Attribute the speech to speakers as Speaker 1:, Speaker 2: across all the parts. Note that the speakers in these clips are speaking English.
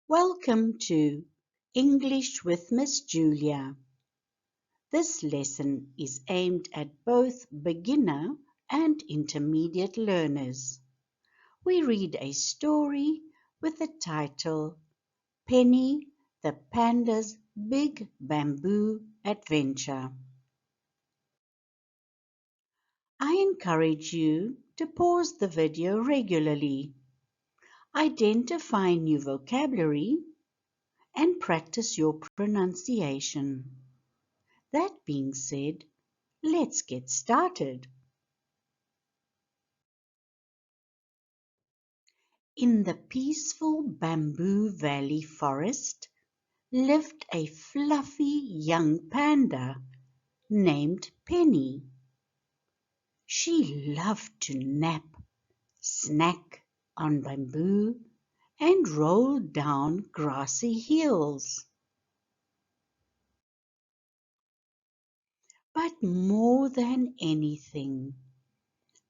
Speaker 1: Welcome to English with Miss Julia. This lesson is aimed at both beginner and intermediate learners. We read a story with the title Penny the Panda's Big Bamboo Adventure. I encourage you to pause the video regularly, identify new vocabulary, and practice your pronunciation. That being said, let's get started. In the peaceful bamboo valley forest lived a fluffy young panda named Penny. She loved to nap, snack on bamboo, and roll down grassy hills. But more than anything,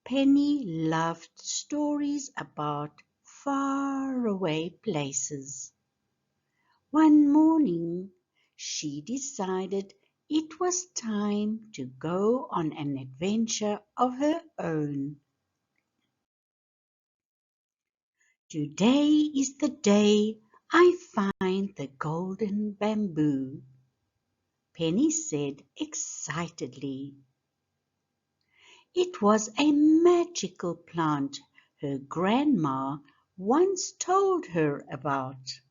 Speaker 1: Penny loved stories about faraway places. One morning, she decided it was time to go on an adventure of her own. Today is the day I find the golden bamboo, Penny said excitedly. It was a magical plant her grandma once told her about.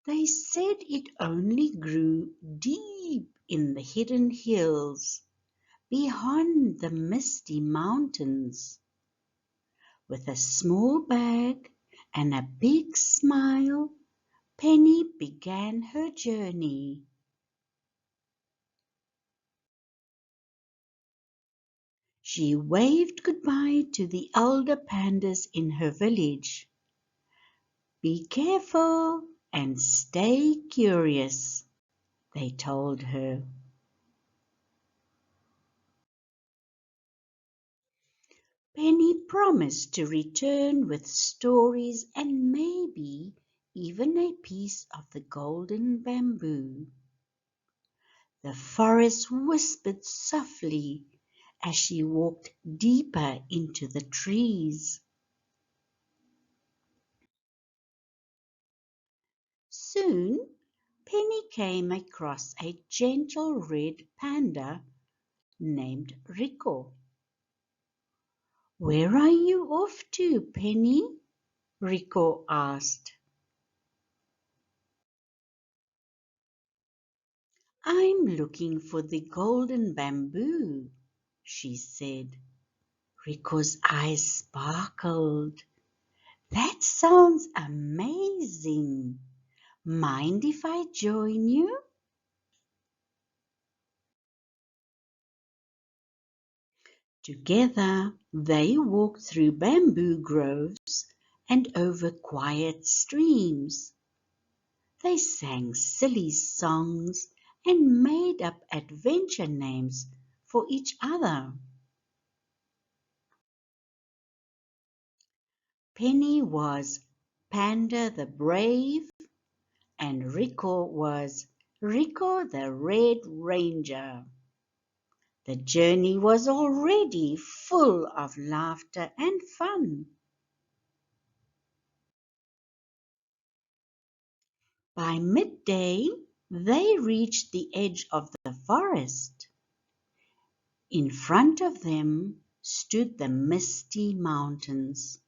Speaker 1: They said it only grew deep in the hidden hills, beyond the misty mountains. With a small bag and a big smile, Penny began her journey. She waved goodbye to the elder pandas in her village. Be careful and stay curious, they told her. Penny promised to return with stories and maybe even a piece of the golden bamboo. The forest whispered softly as she walked deeper into the trees. Soon, Penny came across a gentle red panda named Rico. "Where are you off to, Penny?" Rico asked. "I'm looking for the golden bamboo," she said. Rico's eyes sparkled. "That sounds amazing. Mind if I join you?" Together they walked through bamboo groves and over quiet streams. They sang silly songs and made up adventure names for each other. Penny was Panda the Brave and Rico was Rico the Red Ranger. The journey was already full of laughter and fun. By midday, they reached the edge of the forest. In front of them stood the misty mountains,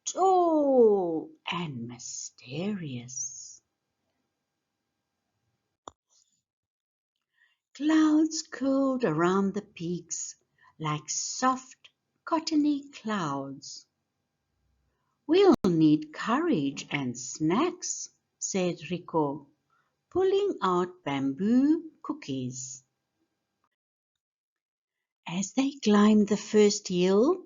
Speaker 1: tall and mysterious. Clouds curled around the peaks like soft, cottony clouds. "We'll need courage and snacks," said Rico, pulling out bamboo cookies. As they climbed the first hill,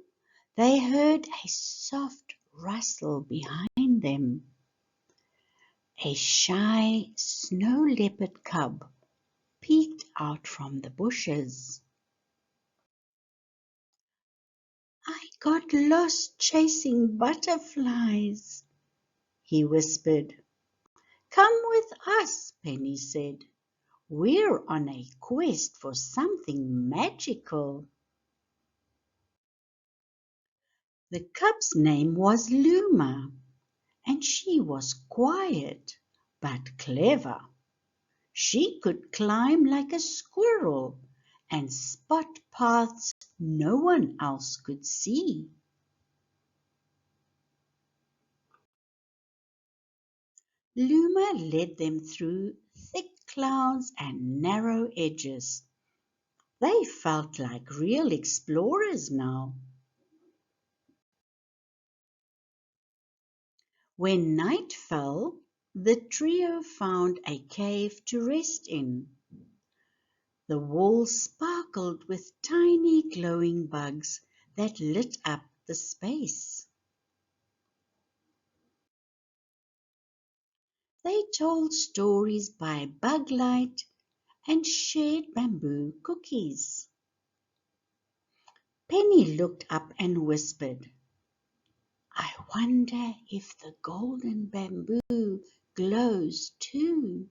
Speaker 1: they heard a soft rustle behind them. A shy snow leopard cub peeked out from the bushes. "I got lost chasing butterflies," he whispered. "Come with us," Penny said. "We're on a quest for something magical." The cub's name was Luma, and she was quiet but clever. She could climb like a squirrel and spot paths no one else could see. Luma led them through thick clouds and narrow edges. They felt like real explorers now. When night fell, the trio found a cave to rest in. The walls sparkled with tiny glowing bugs that lit up the space. They told stories by bug light and shared bamboo cookies. Penny looked up and whispered, "I wonder if the golden bamboo glows too."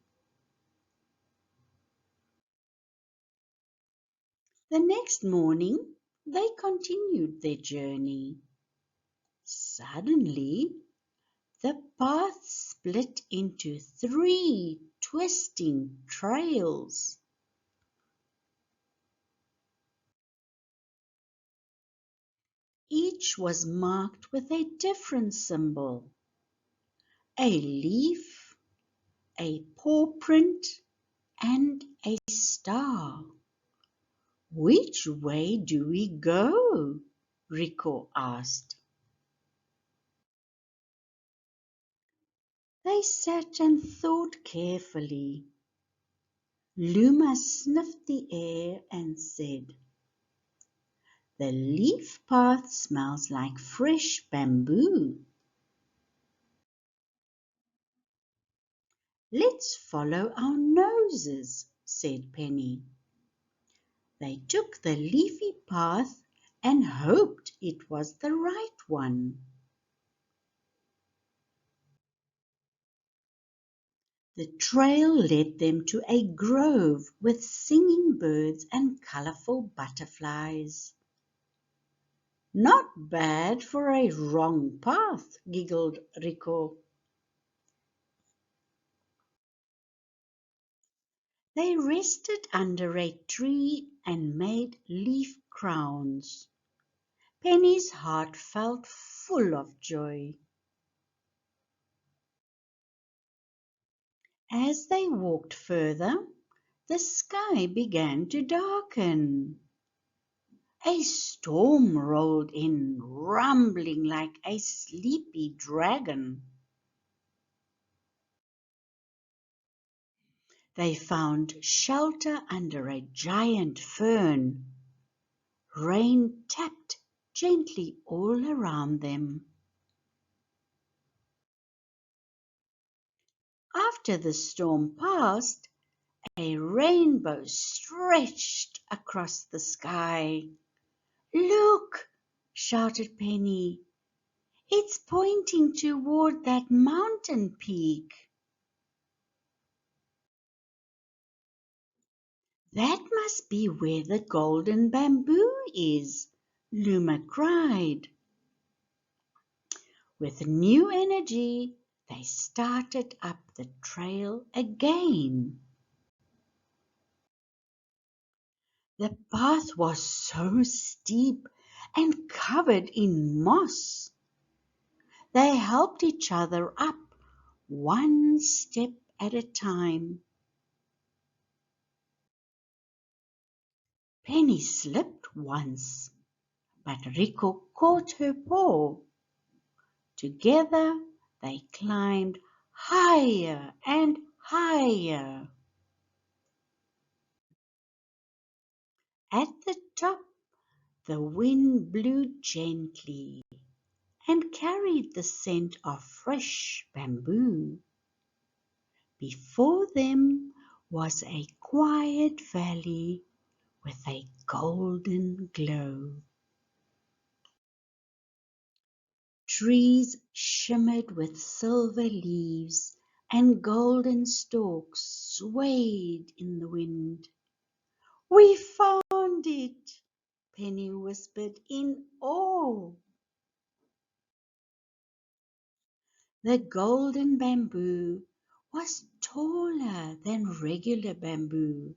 Speaker 1: The next morning they continued their journey. Suddenly the path split into 3 twisting trails. Each was marked with a different symbol: a leaf, a paw print, and a star. "Which way do we go?" Rico asked. They sat and thought carefully. Luma sniffed the air and said, "The leaf path smells like fresh bamboo." "Let's follow our noses," said Penny. They took the leafy path and hoped it was the right one. The trail led them to a grove with singing birds and colorful butterflies. "Not bad for a wrong path," giggled Rico. They rested under a tree and made leaf crowns. Penny's heart felt full of joy. As they walked further, the sky began to darken. A storm rolled in, rumbling like a sleepy dragon. They found shelter under a giant fern. Rain tapped gently all around them. After the storm passed, a rainbow stretched across the sky. "Look!" shouted Penny. "It's pointing toward that mountain peak." "That must be where the golden bamboo is," Luma cried. With new energy, they started up the trail again. The path was so steep and covered in moss. They helped each other up, one step at a time. Penny slipped once, but Rico caught her paw. Together they climbed higher and higher. At the top, the wind blew gently and carried the scent of fresh bamboo. Before them was a quiet valley with a golden glow. trees shimmered with silver leaves, and golden stalks swayed in the wind. "We found it!" Penny whispered in awe. The golden bamboo was taller than regular bamboo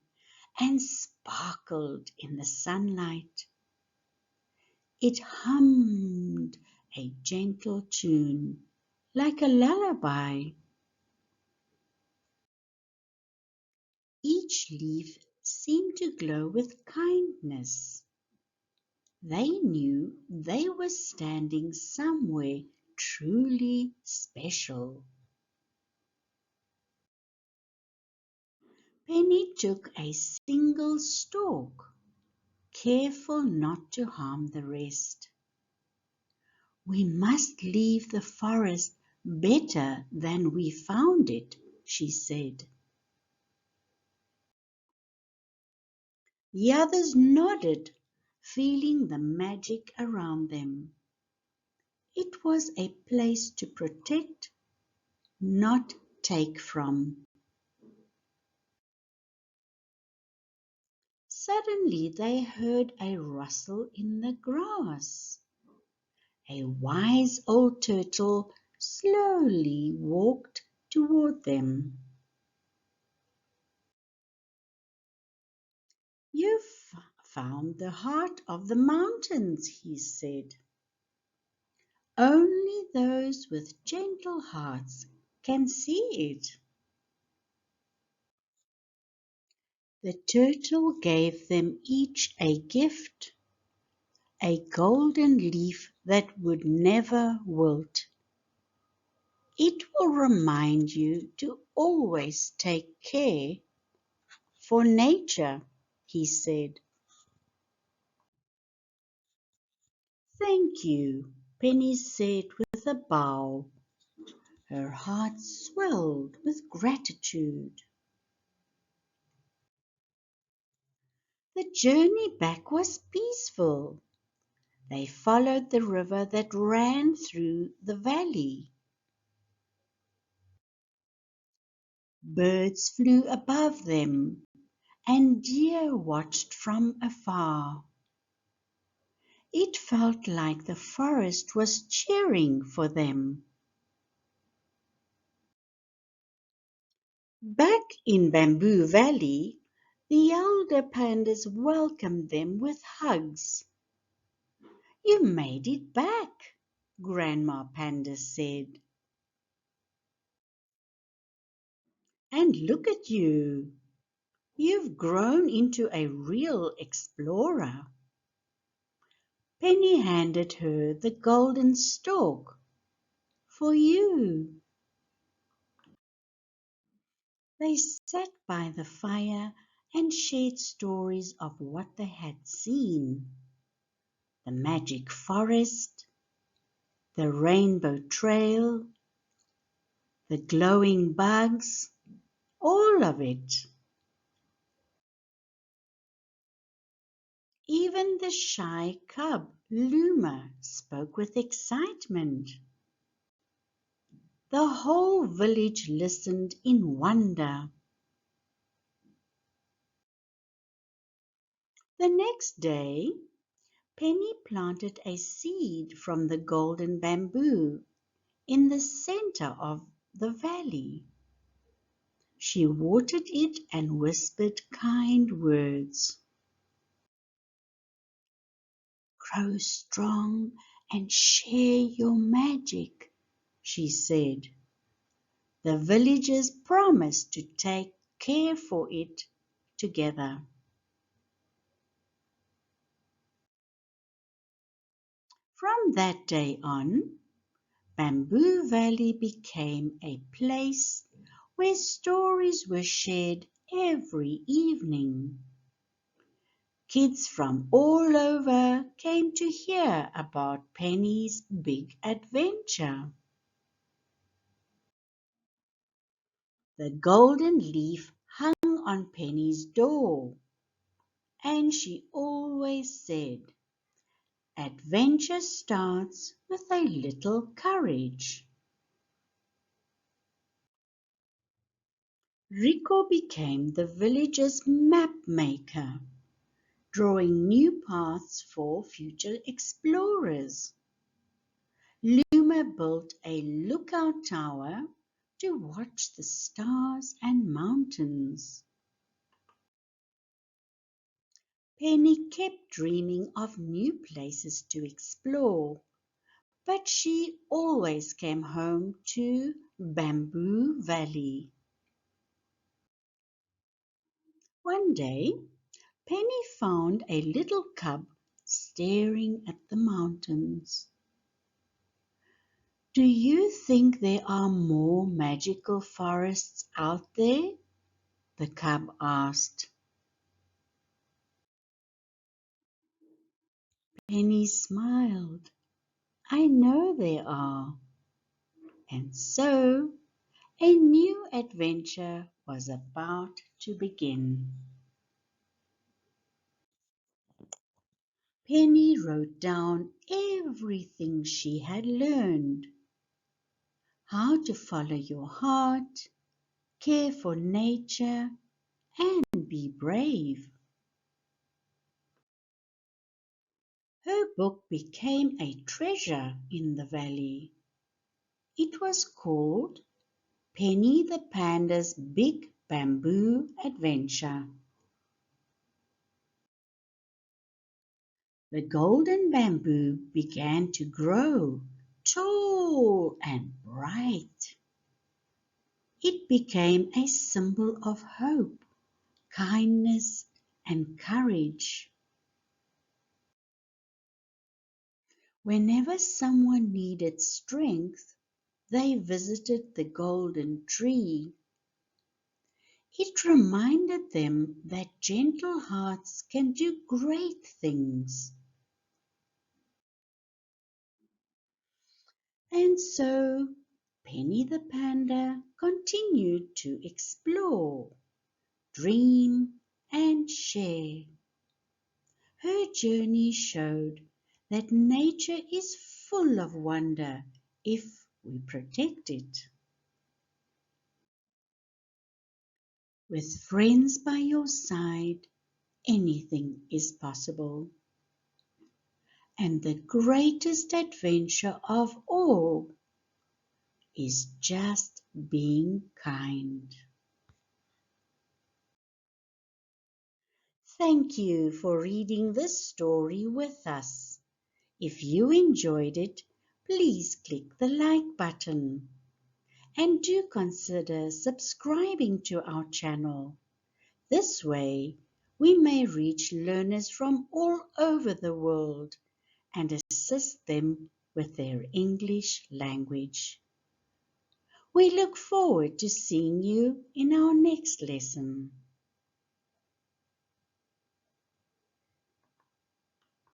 Speaker 1: and sparkled in the sunlight. It hummed a gentle tune, like a lullaby. Each leaf seemed to glow with kindness. They knew they were standing somewhere truly special. Penny took a single stalk, careful not to harm the rest. "We must leave the forest better than we found it," she said. The others nodded, feeling the magic around them. It was a place to protect, not take from. Suddenly they heard a rustle in the grass. A wise old turtle slowly walked toward them. "You've found the heart of the mountains," he said. "Only those with gentle hearts can see it." The turtle gave them each a gift, a golden leaf that would never wilt. "It will remind you to always take care for nature," he said. "Thank you," Penny said with a bow. Her heart swelled with gratitude. The journey back was peaceful. They followed the river that ran through the valley. Birds flew above them, and deer watched from afar. It felt like the forest was cheering for them. Back in Bamboo Valley, the elder pandas welcomed them with hugs. "You made it back," Grandma Panda said. "And look at you. You've grown into a real explorer." Penny handed her the golden stalk. "For you." They sat by the fire and shared stories of what they had seen: the magic forest, the rainbow trail, the glowing bugs, all of it. Even the shy cub, Luma, spoke with excitement. The whole village listened in wonder. The next day, Penny planted a seed from the golden bamboo in the center of the valley. She watered it and whispered kind words. "Grow strong and share your magic," she said. The villagers promised to take care for it together. From that day on, Bamboo Valley became a place where stories were shared every evening. Kids from all over came to hear about Penny's big adventure. The golden leaf hung on Penny's door, and she always said, Adventure starts with a little courage. Rico became the village's map maker, drawing new paths for future explorers. Luma built a lookout tower to watch the stars and mountains. Penny kept dreaming of new places to explore, but she always came home to Bamboo Valley. One day, Penny found a little cub staring at the mountains. Do you think there are more magical forests out there? The cub asked. Penny smiled. I know there are. And so a new adventure was about to begin. Penny wrote down everything she had learned: how to follow your heart, care for nature, and be brave. Her book became a treasure in the valley. It was called Penny the Panda's Big Bamboo Adventure. The golden bamboo began to grow tall and bright. It became a symbol of hope, kindness, and courage. Whenever someone needed strength, they visited the golden tree. It reminded them that gentle hearts can do great things. And so Penny the Panda continued to explore, dream, and share. Her journey showed that nature is full of wonder if we protect it. With friends by your side, anything is possible. And the greatest adventure of all is just being kind. Thank you for reading this story with us. If you enjoyed it, please click the like button and do consider subscribing to our channel. This way, we may reach learners from all over the world and assist them with their English language. We look forward to seeing you in our next lesson.